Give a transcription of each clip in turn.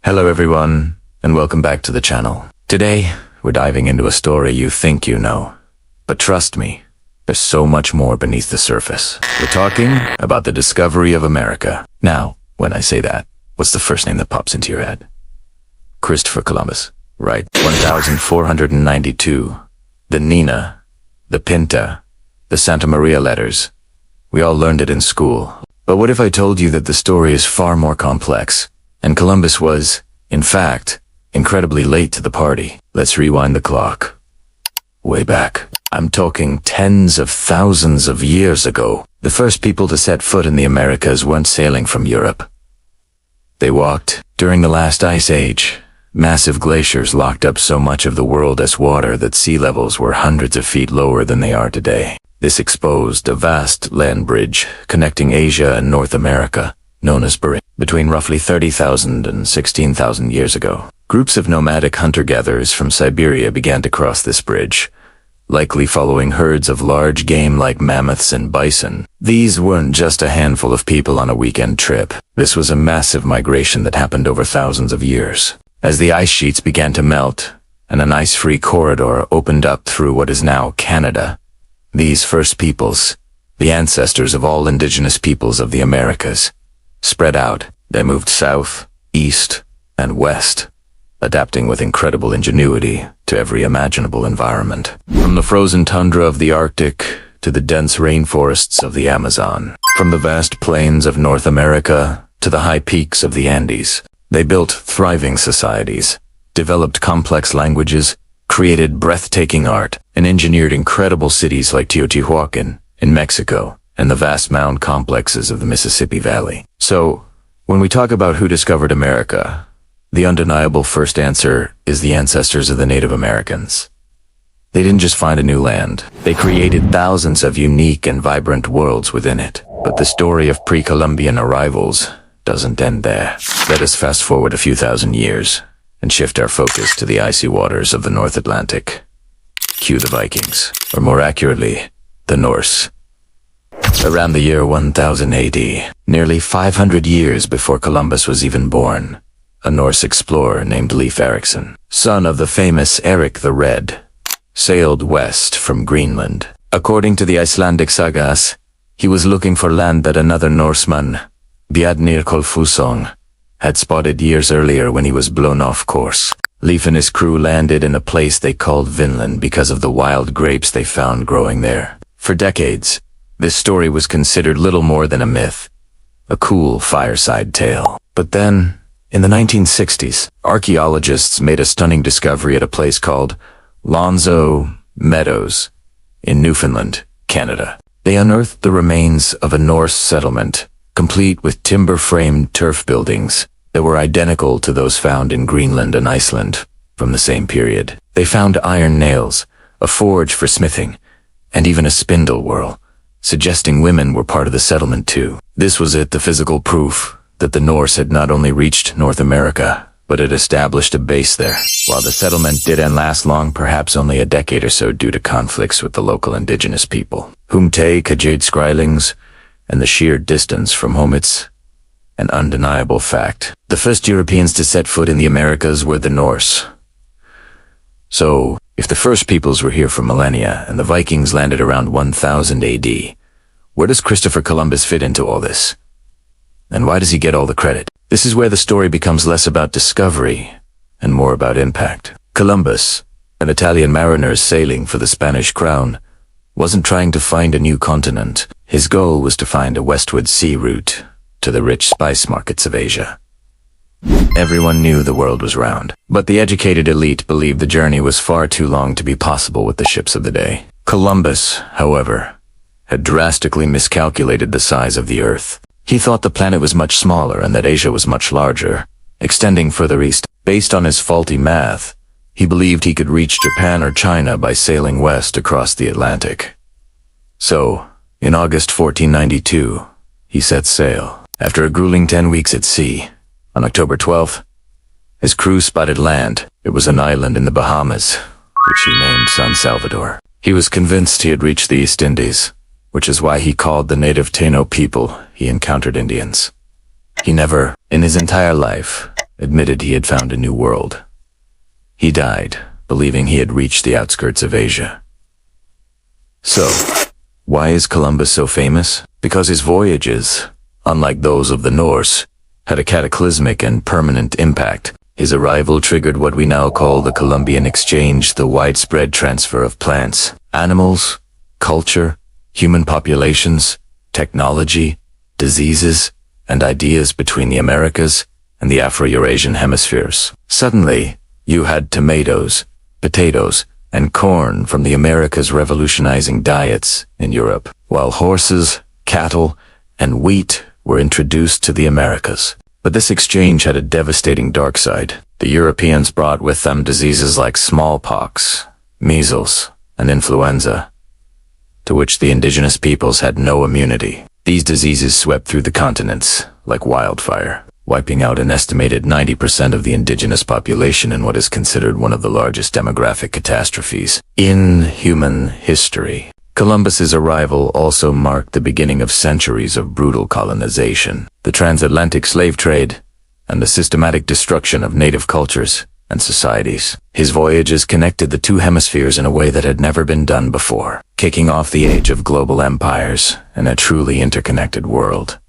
Hello everyone, and welcome back to the channel. Today, we're diving into a story you think you know. But trust me, there's so much more beneath the surface. We're talking about the discovery of America. Now, when I say that, what's the first name that pops into your head? Christopher Columbus, right? 1492. The Nina, the Pinta, the Santa Maria letters. We all learned it in school. But what if I told you that the story is far more complex, and Columbus was, in fact, incredibly late to the party? Let's rewind the clock. Way back. I'm talking tens of thousands of years ago. The first people to set foot in the Americas weren't sailing from Europe. They walked during the last ice age. Massive glaciers locked up so much of the world as water that sea levels were hundreds of feet lower than they are today. This exposed a vast land bridge connecting Asia and North America, known as Bering, between roughly 30,000 and 16,000 years ago. Groups of nomadic hunter-gatherers from Siberia began to cross this bridge, likely following herds of large game like mammoths and bison. These weren't just a handful of people on a weekend trip. This was a massive migration that happened over thousands of years. As the ice sheets began to melt, and an ice-free corridor opened up through what is now Canada, these first peoples, the ancestors of all indigenous peoples of the Americas, spread out. They moved south, east, and west, adapting with incredible ingenuity to every imaginable environment. From the frozen tundra of the Arctic to the dense rainforests of the Amazon, from the vast plains of North America to the high peaks of the Andes, they built thriving societies, developed complex languages, created breathtaking art, and engineered incredible cities like Teotihuacan in Mexico and the vast mound complexes of the Mississippi Valley. So, when we talk about who discovered America, the undeniable first answer is the ancestors of the Native Americans. They didn't just find a new land. They created thousands of unique and vibrant worlds within it. But the story of pre-Columbian arrivals doesn't end there. Let us fast forward a few thousand years and shift our focus to the icy waters of the North Atlantic. Cue the Vikings, or more accurately, the Norse. Around the year 1000 AD, nearly 500 years before Columbus was even born, a Norse explorer named Leif Erikson, son of the famous Eric the Red, sailed west from Greenland. According to the Icelandic sagas, he was looking for land that another Norseman, Bjarnir Kolfusson, had spotted years earlier when he was blown off course. Leif and his crew landed in a place they called Vinland because of the wild grapes they found growing there. For decades, this story was considered little more than a myth, a cool fireside tale. But then, in the 1960s, archaeologists made a stunning discovery at a place called Lonzo Meadows in Newfoundland, Canada. They unearthed the remains of a Norse settlement, complete with timber-framed turf buildings that were identical to those found in Greenland and Iceland from the same period. They found iron nails, a forge for smithing, and even a spindle whorl, suggesting women were part of the settlement too. This was the physical proof that the Norse had not only reached North America, but had established a base there. While the settlement didn't last long, perhaps only a decade or so due to conflicts with the local indigenous people. Humte Kajade Skrylings, and the sheer distance from home, it's an undeniable fact. The first Europeans to set foot in the Americas were the Norse. So, if the first peoples were here for millennia and the Vikings landed around 1000 AD, where does Christopher Columbus fit into all this? And why does he get all the credit? This is where the story becomes less about discovery and more about impact. Columbus, an Italian mariner sailing for the Spanish crown, wasn't trying to find a new continent. His goal was to find a westward sea route to the rich spice markets of Asia. Everyone knew the world was round, but the educated elite believed the journey was far too long to be possible with the ships of the day. Columbus, however, had drastically miscalculated the size of the Earth. He thought the planet was much smaller and that Asia was much larger, extending further east. Based on his faulty math, he believed he could reach Japan or China by sailing west across the Atlantic. So, in August 1492, he set sail. After a grueling 10 weeks at sea, on October 12th, his crew spotted land. It was an island in the Bahamas, which he named San Salvador. He was convinced he had reached the East Indies, which is why he called the native Taino people he encountered Indians. He never, in his entire life, admitted he had found a new world. He died, believing he had reached the outskirts of Asia. So, why is Columbus so famous? Because his voyages, unlike those of the Norse, had a cataclysmic and permanent impact. His arrival triggered what we now call the Columbian Exchange, the widespread transfer of plants, animals, culture, human populations, technology, diseases, and ideas between the Americas and the Afro-Eurasian hemispheres. Suddenly, you had tomatoes, potatoes, and corn from the Americas revolutionizing diets in Europe, while horses, cattle, and wheat were introduced to the Americas. But this exchange had a devastating dark side. The Europeans brought with them diseases like smallpox, measles, and influenza, to which the indigenous peoples had no immunity. These diseases swept through the continents like wildfire, wiping out an estimated 90% of the indigenous population in what is considered one of the largest demographic catastrophes in human history. Columbus's arrival also marked the beginning of centuries of brutal colonization, the transatlantic slave trade, and the systematic destruction of native cultures and societies. His voyages connected the two hemispheres in a way that had never been done before, kicking off the age of global empires and a truly interconnected world.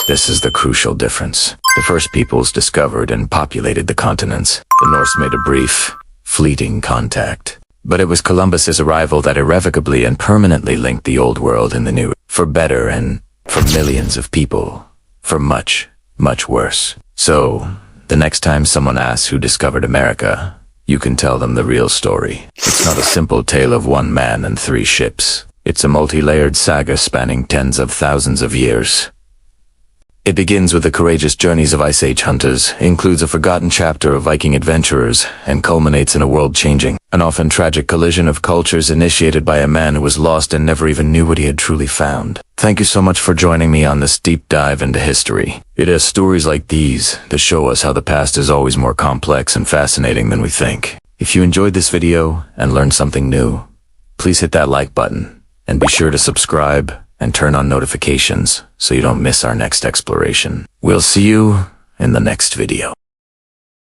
This is the crucial difference. The first peoples discovered and populated the continents. The Norse made a brief, fleeting contact. But it was Columbus's arrival that irrevocably and permanently linked the old world and the new, for better and for millions of people, for much, much worse. So, the next time someone asks who discovered America, you can tell them the real story. It's not a simple tale of one man and 3 ships. It's a multi-layered saga spanning tens of thousands of years. It begins with the courageous journeys of Ice Age hunters, includes a forgotten chapter of Viking adventurers, and culminates in a world-changing, an often tragic collision of cultures initiated by a man who was lost and never even knew what he had truly found. Thank you so much for joining me on this deep dive into history. It is stories like these that show us how the past is always more complex and fascinating than we think. If you enjoyed this video and learned something new, please hit that like button, and be sure to subscribe and turn on notifications so you don't miss our next exploration. We'll see you in the next video.